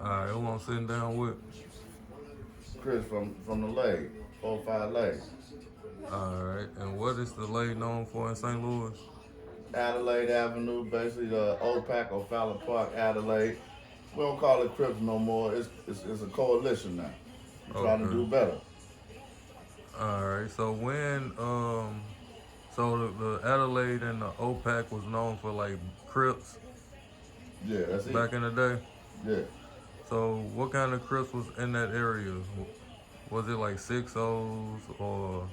Alright, who I'm sitting down with? Crips from the leg, 4-5 leg. Alright, and what is the lake known for in St. Louis? Adelaide Avenue, basically the Old Pack or Fowler Park, Adelaide. We don't call it Crips no more. It's a coalition now. We're trying to Okay. do better. Alright, so the Adelaide and the OPAC was known for like Crips Yeah, that's it. back in the day. Yeah. So what kind of Crips was in that area? Was it like 6 O's or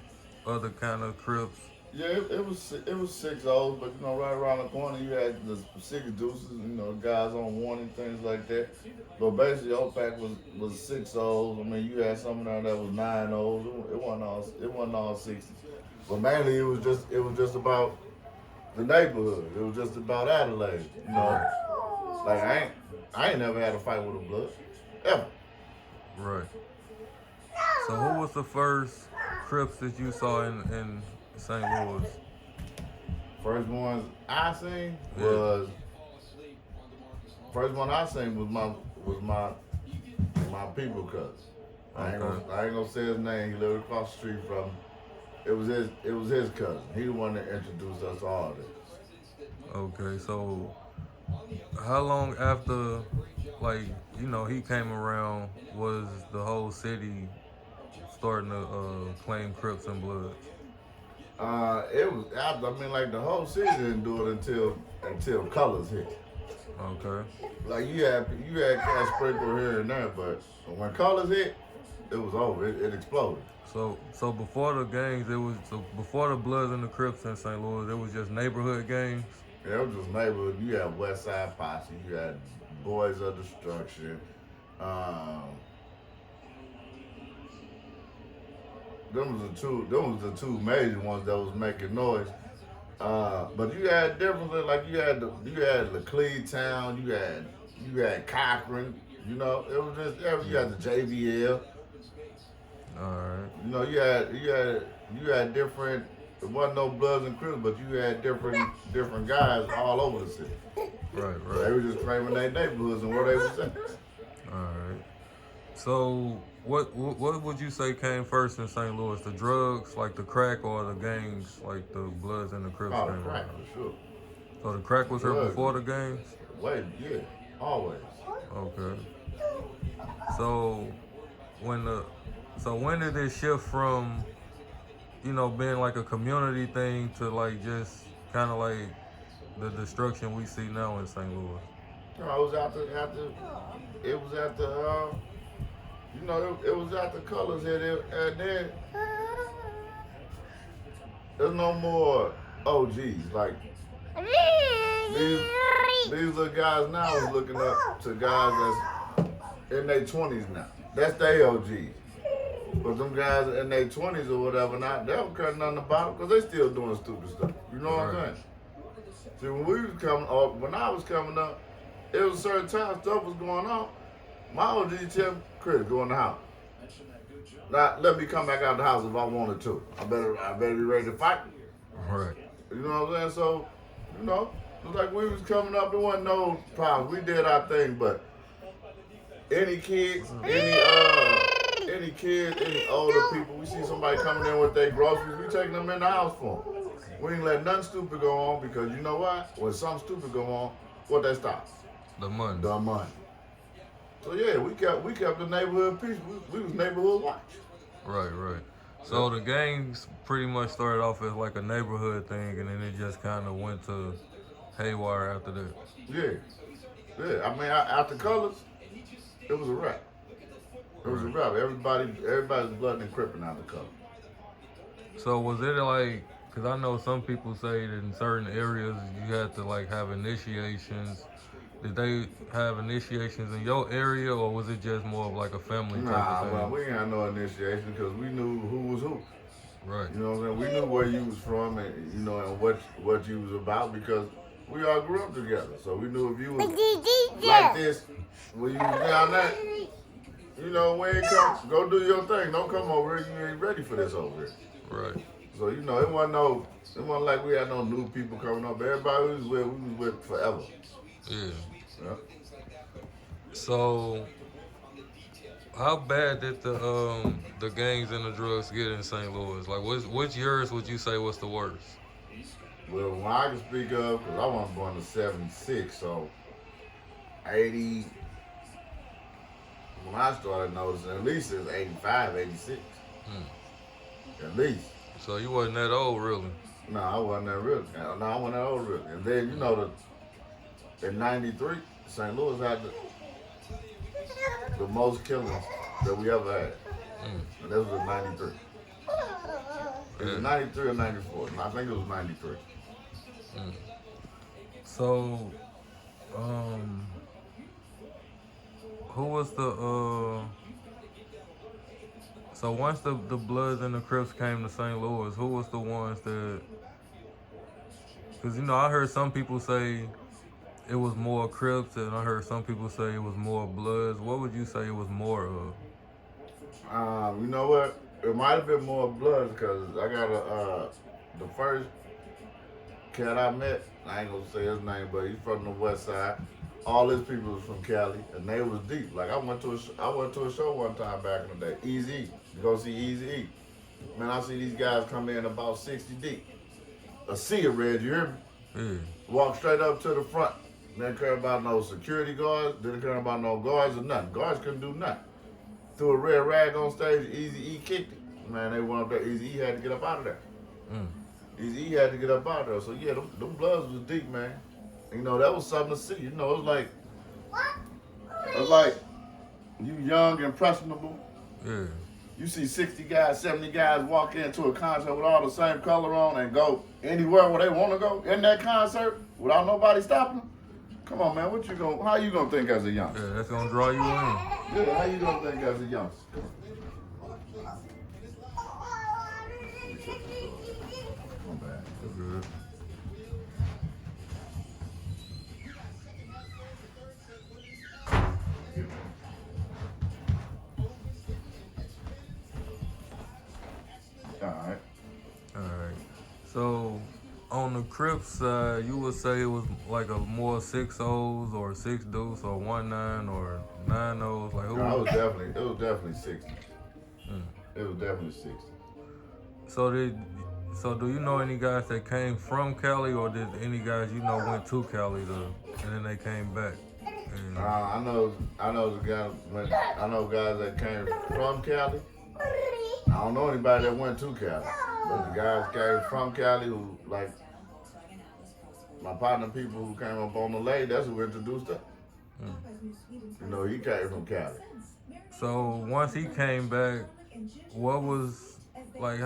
other kind of Crips? Yeah, it was 6 O's, but right around the corner you had the 6 deuces, guys on warning, things like that. But basically OPAC was 6 O's. I mean you had some of them that was 9 O's. It wasn't all 60s. But mainly it was just about the neighborhood. It was just about Adelaide. Like I ain't never had a fight with a blood. Ever. Right. So who was the first Crips that you saw in St. Louis? First ones I seen Yeah. was first one I seen was my people cousin. Okay. I ain't gonna say his name. He lived across the street from me. It was his cousin. He the one that introduced us to all this. Okay. So how long after, like, he came around, was the whole city starting to claim Crips and Bloods? It was after. I mean, like the whole city didn't do it until colors hit. Okay. Like you had kind of sprinkle here and there, but when colors hit, it was over. It exploded. So before the gangs, before the Bloods and the Crips in St. Louis, it was just neighborhood gangs. Yeah, it was just neighborhood. You had West Side Posse. You had Boys of Destruction. Um, them was the two major ones that was making noise. But you had different, like you had Laclede Town, you had Cochran. It was just you had the JVL. All right. You had different. There wasn't no Bloods and Crips, but you had different guys all over the city. Right. They Right. were just claiming their neighborhoods and where they was at. All right. So what would you say came first in St. Louis? The drugs, like the crack, or the gangs, like the Bloods and the Crips Oh, the came crack around? for sure. So the crack was here Drugs. before the gangs? Wait, yeah, always. Okay. So when the when did it shift from, being like a community thing to like just kind of like the destruction we see now in St. Louis? I was after it was after it was after colors hit it, and then there's no more OGs. Like these these little guys now is looking up to guys that's in their 20s now. That's their OGs. But them guys in their 20s or whatever, not they don't care nothing about it because they still doing stupid stuff. You know what I'm Right. saying? See, when I was coming up, it was a certain time stuff was going on. My OG tell me, Chris, go in the house. Now let me come back out the house if I wanted to. I better be ready to fight. Right. You know what I'm saying? So, it was like we was coming up, there wasn't no problems. We did our thing, but any kids, any older people, we see somebody coming in with their groceries, we taking them in the house for them. We ain't let nothing stupid go on because you know what? When something stupid go on, what that stops? The money. The money. So yeah, we kept the neighborhood peace. We was neighborhood watch. Right. Right. So the gangs pretty much started off as like a neighborhood thing, and then it just kind of went to haywire after that. Yeah, yeah. I mean, after colors, it was a wrap. It was a Right. wrap. Everybody's blood and cripping out the color. So was it like? Because I know some people say that in certain areas you had to like have initiations. Did they have initiations in your area, or was it just more of like a family type Nah, of well, thing? we ain't had no initiation because we knew who was who. Right. You know what I'm saying? We knew where you was from and and what you was about because we all grew up together. So we knew if you was like this, when you was down there, we ain't come. Go do your thing. Don't come over here. You ain't ready for this over here. Right. So it wasn't like we had no new people coming up. Everybody we was with forever. Yeah. Yeah. So, how bad did the gangs and the drugs get in St. Louis? Like, which years would you say was the worst? Well, when I can speak of, because I wasn't born in '76, so 80, when I started noticing, at least it's 85, 86. Hmm. At least. So you wasn't that old, really. No, I wasn't that real. No, I wasn't that old really. And then, in '93, St. Louis had the most killings that we ever had. Hmm. And that was in '93. It was Yeah. '93 or '94. I think it was '93. Hmm. So, um, who was so once the Bloods and the Crips came to St. Louis, who was the ones that? Because I heard some people say it was more Crips, and I heard some people say it was more Bloods. What would you say it was more of? You know what? It might have been more blood because I got the first cat I met, I ain't gonna say his name, but he's from the west side. All his people was from Cali, and they was deep. Like I went to a show one time back in the day. Easy, you go see Easy E. Man, I see these guys come in about 60 deep. A sea of red, you hear me? Yeah. Walk straight up to the front. Didn't care about no security guards. Didn't care about no guards or nothing. Guards couldn't do nothing. Threw a red rag on stage. Easy E kicked it. Man, they went up there. Easy E had to get up out of there. Mm. Easy E had to get up out of there. So yeah, them bloods was deep, man. That was something to see. It was like you young, impressionable. Yeah. You see 60 guys, 70 guys walk into a concert with all the same color on and go anywhere where they want to go in that concert without nobody stopping them. Come on, man. How you gonna think as a youngster? Yeah, that's gonna draw you in. Yeah, how you gonna think as a youngster? My bad. That's good. All right. All right. So on the Crips side, you would say it was like a more 6-0s or 6 deuce or 1-9 or 9-0s. Like who? No, it was definitely 60. Mm. It was definitely 60. So do you know any guys that came from Cali, or did any guys went to Cali and then they came back? And, I know I know guys that came from Cali. I don't know anybody that went to Cali, but the guys came from Cali who like my partner people who came up on the lake. That's who introduced us. He came from Cali. so once he came back, what was like?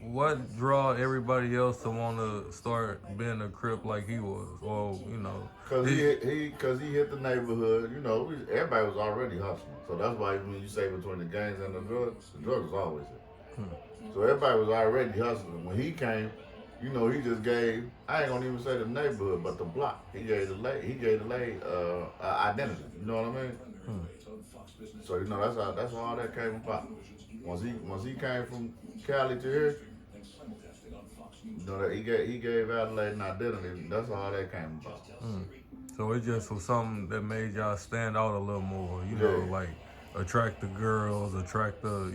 What draw everybody else to want to start being a Crip like he was, or Cause he hit the neighborhood. Everybody was already hustling, so that's why when you say between the gangs and the drugs was always there. So everybody was already hustling. When he came, he just gave. I ain't gonna even say the neighborhood, but the block. He gave the lay identity. You know what I mean? So that's how all that came about. Once he came from Cali to here, that he gave Adelaide an identity. That's how that came about. So it just was something that made y'all stand out a little more, like attract the girls, attract the.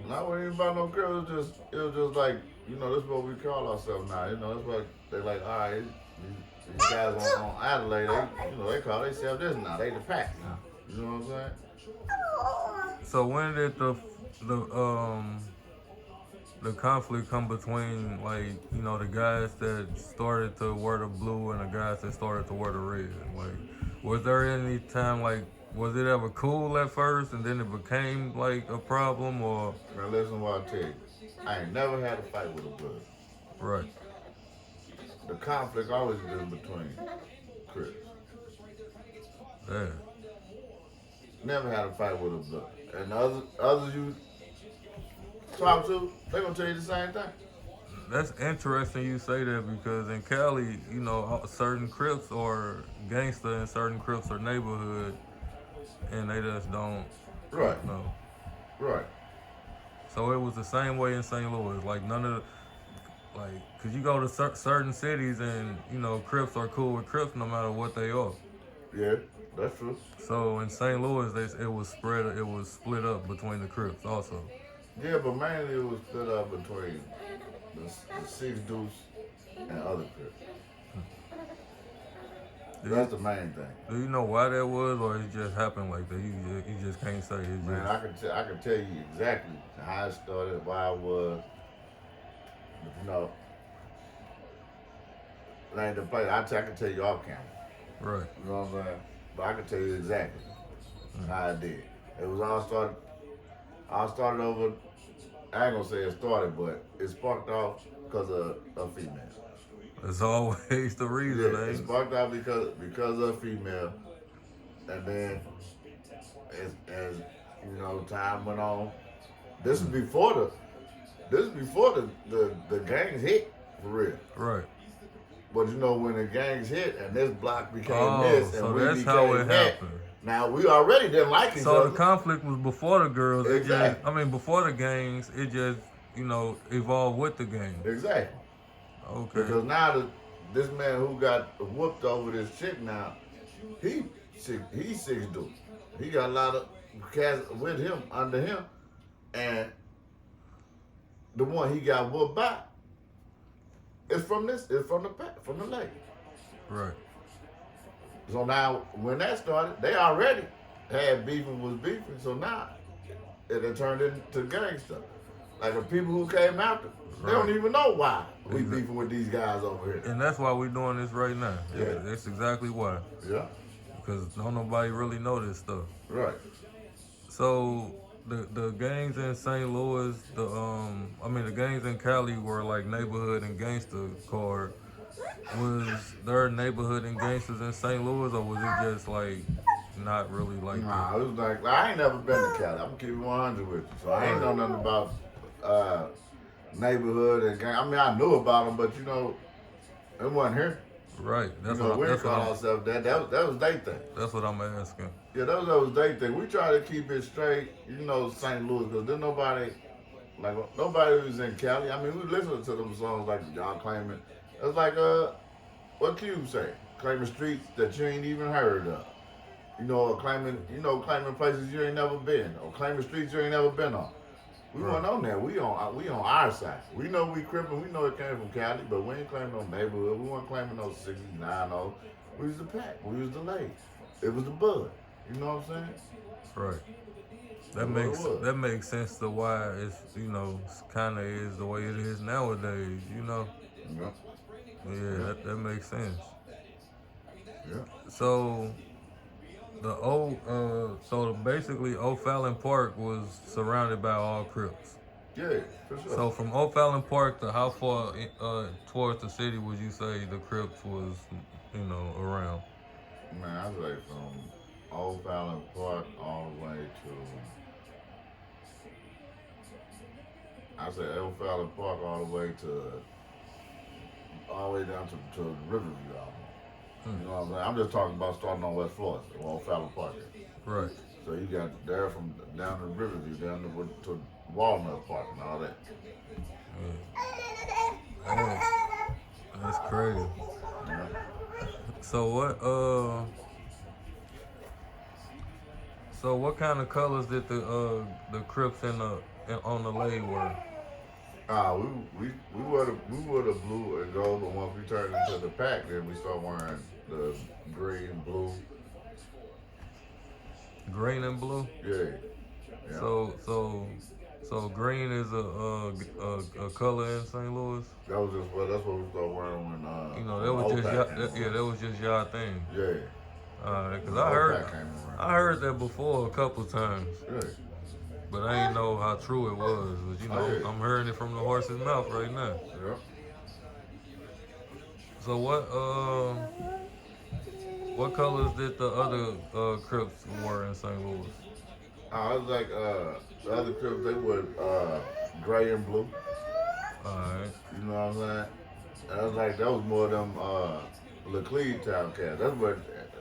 Not worrying about no girls. It was just like this is what we call ourselves now. That's what they like. All right, these guys on Adelaide, they call themselves this now. They the pack now. You know what I'm saying? So when did the conflict come between the guys that started to wear the blue and the guys that started to wear the red? Like, was there any time was it ever cool at first and then it became like a problem, or? Now listen what I tell you. I ain't never had a fight with a blood. Right. The conflict always been between Crips. Yeah. Never had a fight with a blood. And the others you talk to, they gonna tell you the same thing. That's interesting you say that, because in Cali, certain Crips are gangster and certain Crips are neighborhood, and they just don't. Right. know. Right. So it was the same way in St. Louis. Like none of cause you go to certain cities and Crips are cool with Crips no matter what they are. Yeah. That's true. So in St. Louis, it was split up between the Crips also. Yeah, but mainly it was split up between the six deuce and other Crips. Do That's you, the main thing. do you know why that was, or it just happened like that? You just can't say it. Man, Just I can tell you exactly how it started, why it was. But, like the play, I can tell you off camera. right. You know what I'm saying? But I can tell you exactly how it did. It was all started. I started over. I ain't gonna say it started, but it sparked off because of a female. It's always the reason, Yeah, it ain't it? sparked off because of a female, and then as time went on. This is before the gangs hit for real. Right. But when the gangs hit and this block became Oh, this and so we that's how became it that. happened. Now we already didn't like each So other. the conflict was before the girls. Exactly. Before the gangs, it just evolved with the gangs. Exactly. Okay. Because now this man who got whooped over this chick now, he's six dude. He got a lot of cats with him under him, and the one he got whooped by is from the lake. Right. So now when that started, they already had beefing was beefing. So now it turned into gangster. Like the people who came after, they don't even know why we beefing with these guys over here. And that's why we're doing this right now. Yeah. That's exactly why. Yeah. Because don't nobody really know this stuff. Right. So the gangs in St. Louis, the gangs in Cali were like neighborhood and gangster card. Was there neighborhood and gangsters in St. Louis, or was it just like not really like Nah, that? it was like I ain't never been to Cali. I'm gonna keep it 100 with you, so I ain't know nothing about neighborhood and gang. I mean, I knew about them, but it wasn't here. Right. We call ourselves that. That was their thing. That's what I'm asking. Yeah, that was their thing. We try to keep it straight, St. Louis, because then nobody was in Cali. I mean, we listen to them songs like y'all claiming. It's like what Cube say, claiming streets that you ain't even heard of. Or claiming places you ain't never been, or claiming streets you ain't never been on. We weren't on that. We on our side. We know we crippin'. We know it came from Cali, but we ain't claiming no neighborhood. We weren't claiming no 69. We was the pack. We was the lake. It was the bud. You know what I'm saying? Right. That makes sense to why it's kind of is the way it is nowadays. Yeah. Yeah, that makes sense. Yeah. So basically O'Fallon Park was surrounded by all Crips. Yeah, for sure. So from O'Fallon Park to how far towards the city would you say the Crips was, around? Man, I say from Old Fallon Park all the way down to Riverview almost. You know what I'm saying? I'm just talking about starting on West Florida, where Old Fallon Park is. Right. So you got there from down to Riverview, down to Walnut Park and all that. Yeah. That's crazy. Yeah. So what kind of colors did the Crips on the lake wear? We were the blue and gold, but once we turned into the pack, then we start wearing the green, blue. Green and blue. Yeah. So green is a color in St. Louis. That's what we started wearing when that was just y'all thing. Yeah. Cause I heard that before a couple times. Yeah. But I didn't know how true it was. But I'm hearing it from the horse's mouth right now. Yeah. So what colors did the other Crips wear in St. Louis? I was like the other Crips, they were gray and blue. Alright. You know what I'm saying? And I was like, that was more of them Laclede Town cats.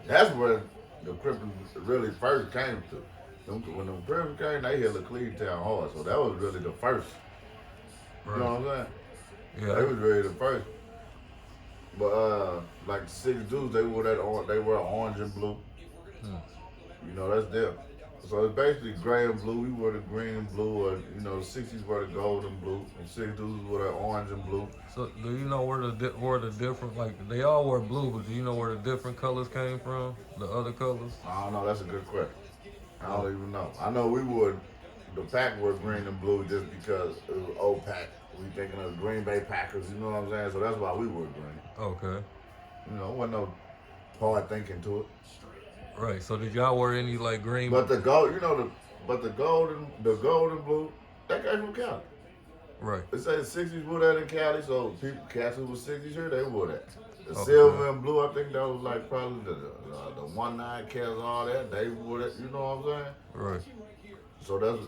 That's where the Crips really first came to. When the Crips came, they hit Laclede Town hard. So that was really the first. You know what I'm saying? Yeah. They was really the first. But like the six dudes, they were orange and blue. Hmm. You know, that's them. So it's basically gray and blue. We were the green and blue, or the '60s were the gold and blue, and '60s were the orange and blue. So do you know where the different, like, they all wear blue, but do you know where the different colors came from? The other colors? I don't know. That's a good question. I Oh, don't even know. I know we were the pack were green and blue just because it was old pack. We thinking of Green Bay Packers. You know what I'm saying? So that's why we were green. okay. Wasn't no hard thinking to it. Right. So did y'all wear any like green? But the gold, but the gold and blue, that came from Cali. Right. They say the '60s wore that in Cali, so people, cats who was '60s here, they wore that. The Okay. silver and blue, I think that was like probably the 1/9 cats, all that. They wore that. You know what I'm saying? Right. So that's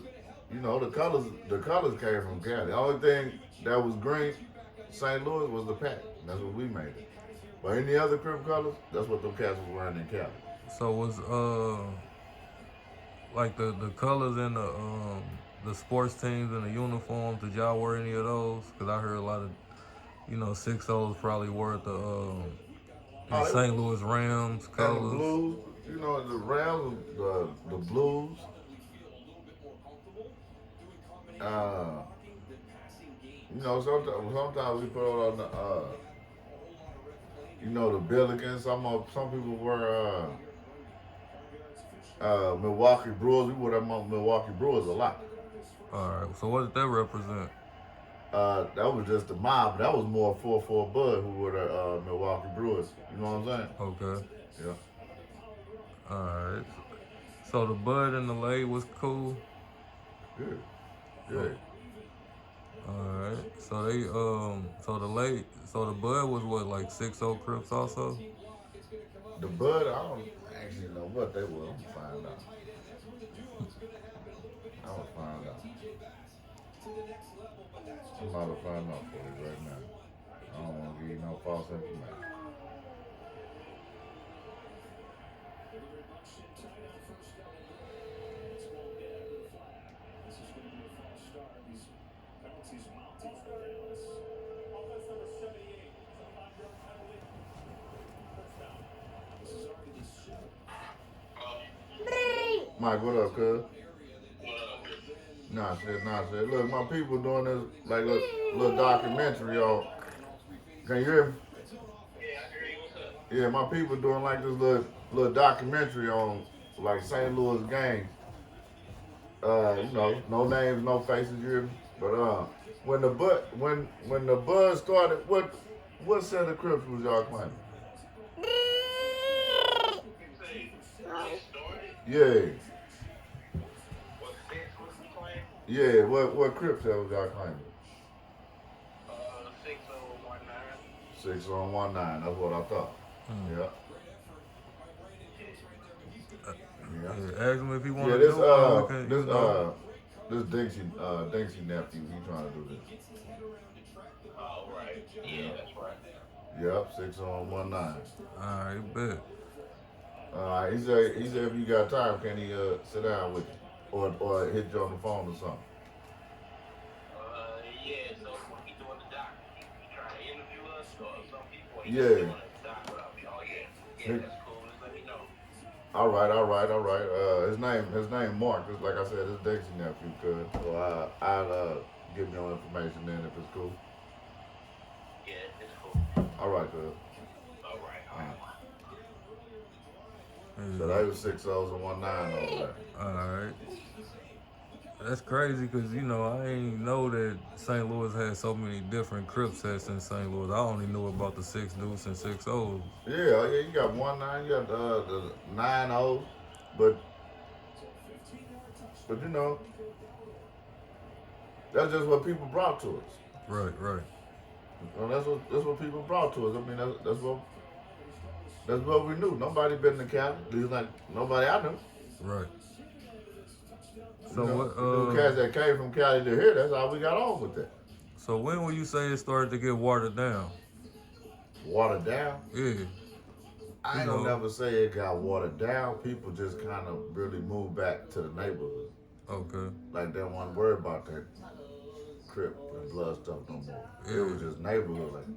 the colors came from Cali. The only thing that was green, St. Louis was the pack. That's what we made it. But any other Crip colors, that's what them cats was wearing in Cali. So was like the colors in the sports teams and the uniforms? Did y'all wear any of those? Because I heard a lot of, 6-0s probably wore the Oh, St. Louis Rams and the colors. blues, the Rams, the blues. Uh, sometimes we put on the Billikens. Some people wear Milwaukee Brewers. We wore them Milwaukee Brewers a lot. All right. So what did that represent? That was just the mob. That was more 4-4 Bud who were the Milwaukee Brewers. You know what I'm saying? Okay. Yeah. All right. So the Bud and the Lay was cool. Good. Oh, Good. all right. So so the Bud was what, like 6-0 Crips also? The Bud, I don't actually know what they were. I'm gonna find out. I'm gonna find out. I'm about to find out for you right now. I don't want to give you no false information. Mike, what up, cuz? Nah, shit. Look, my people doing this like little documentary on. Can you hear me? Yeah, my people doing like this little documentary on like St. Louis games. No names, no faces. You hear me? But when the buzz started, what set of Crips was y'all claiming? Yeah, yeah. What Crips set was y'all claiming? 6 on 1 9. That's what I thought. Hmm. Yeah, yeah. Yeah, ask him if he want Yeah, to this do it. We can, this Dinksy nephew, he trying to do this. Yep, 6 on 1 9. All right, bet. He said if you got time, can he sit down with you, or hit you on the phone or something? Yeah. He- all right. His name Mark. Just like I said, it's Dixie nephew, cuz. So I'll give you no information then if it's cool. All right, cuz. So Yeah. they was 6 O's and 1 9 over there. All right. That's crazy because, I ain't know that St. Louis had so many different Crip sets in St. Louis. I only knew about the 6 Deuce and 6-0. Yeah, you got 1 9, you got the 9 O's, but that's just what people brought to us. Right. That's what people brought to us. I mean, that's what we knew. Nobody been to Cali. At least like nobody I knew. Right. You So know, what? the cats that came from Cali to here. That's how we got on with that. So when will you say it started to get watered down? Watered down. Yeah. I You ain't gonna know. never say it got watered down. People just kind of really moved back to the neighborhood. Okay. Like they wasn't worried about that Crip and blood stuff no more. It Yeah. was just neighborhood. Like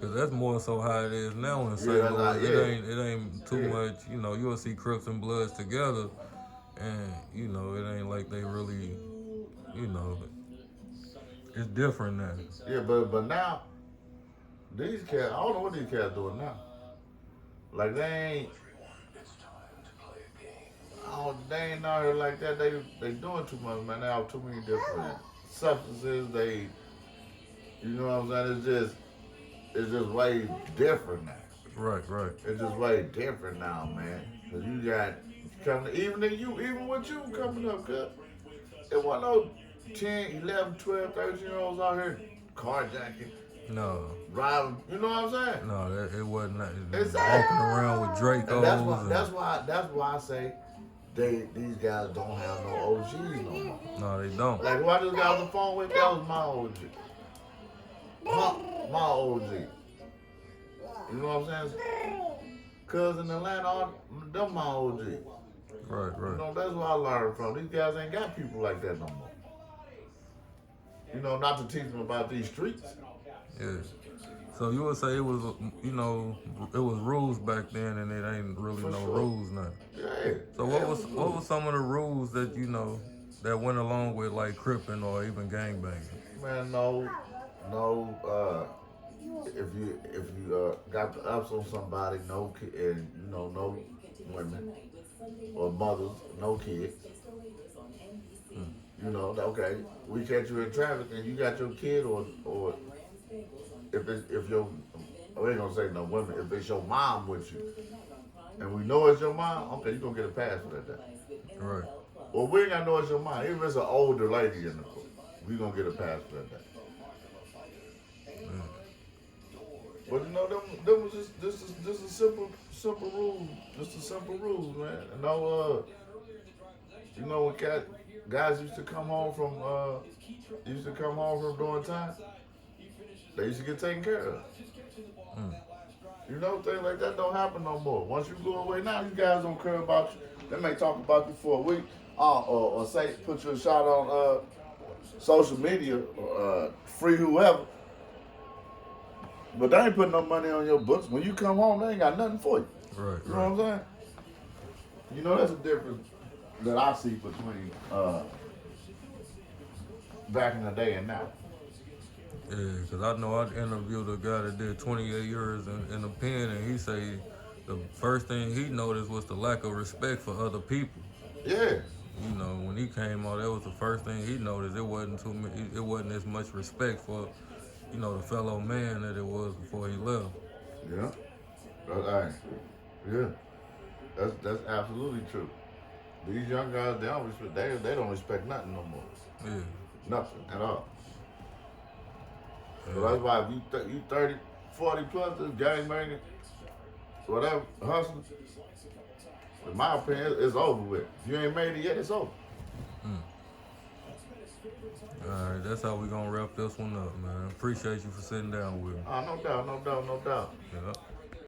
Cause that's more so how it is now in St. Yeah, Louis. yeah, It ain't too yeah. much. You know, you'll see Crips and Bloods together, and you know it ain't like they really. You know, it's different now. Yeah, but now these cats, I don't know what these cats doing now. Like they ain't out here like that. They doing too much, man. They have too many different substances. You know what I'm saying? It's just way different now. Right, right. It's just way different now, man. Cause you got coming, even with you coming up, cuz it wasn't no 10, 11, 12, 13-year-olds out here carjacking, No, driving. You know what I'm saying? no, it wasn't. Walking Exactly. around with And that's why Dracos. I say these guys don't have no OGs no more. No, they don't. Like who I just got on the phone with, that was my OG. My OG. You know what I'm saying? Cause in Atlanta, them my OG. Right, You right. know, that's where I learned from. These guys ain't got people like that no more. You know, not to teach them about these streets. Yeah. So you would say it was, you know, it was rules back then, and it ain't really For no sure. rules now. Yeah. So what was some of the rules that you know that went along with like cripping or even gangbanging? Man, no. If you got the ups on somebody, no kid, and no women or mothers, no kids. You know, okay, we catch you in traffic and you got your kid, or if your, I ain't gonna say no women, if it's your mom with you, and we know it's your mom, okay, you gonna get a pass for that day. Right. Well, we ain't gotta know it's your mom. Even if it's an older lady in the group, we gonna get a pass for that day. But you know, them was just this is simple rules, just a simple rules, man. And no, you know when guys used to come home from doing time, they used to get taken care of. Mm. You know, things like that don't happen no more. Once you go away now, these guys don't care about you. They may talk about you for a week, or say put you a shot on social media, free whoever. But they ain't putting no money on your books. When you come home, they ain't got nothing for you. Right, You know right. what I'm saying? You know, that's a difference that I see between back in the day and now. Yeah, because I know I interviewed a guy that did 28 years in the pen, and he say the first thing he noticed was the lack of respect for other people. Yeah. You know, when he came out, that was the first thing he noticed. It wasn't as much respect for, you know, the fellow man that it was before he left. Yeah. Yeah. That's absolutely true. These young guys, they don't respect nothing no more. Yeah, Nothing at all. So yeah, that's why if you 30, 40 plus, this gang banging, whatever, hustling, in my opinion, it's over with. If you ain't made it yet, it's over. All right, that's how we gonna wrap this one up, man. Appreciate you for sitting down with me. No doubt, no doubt, no doubt. Yeah.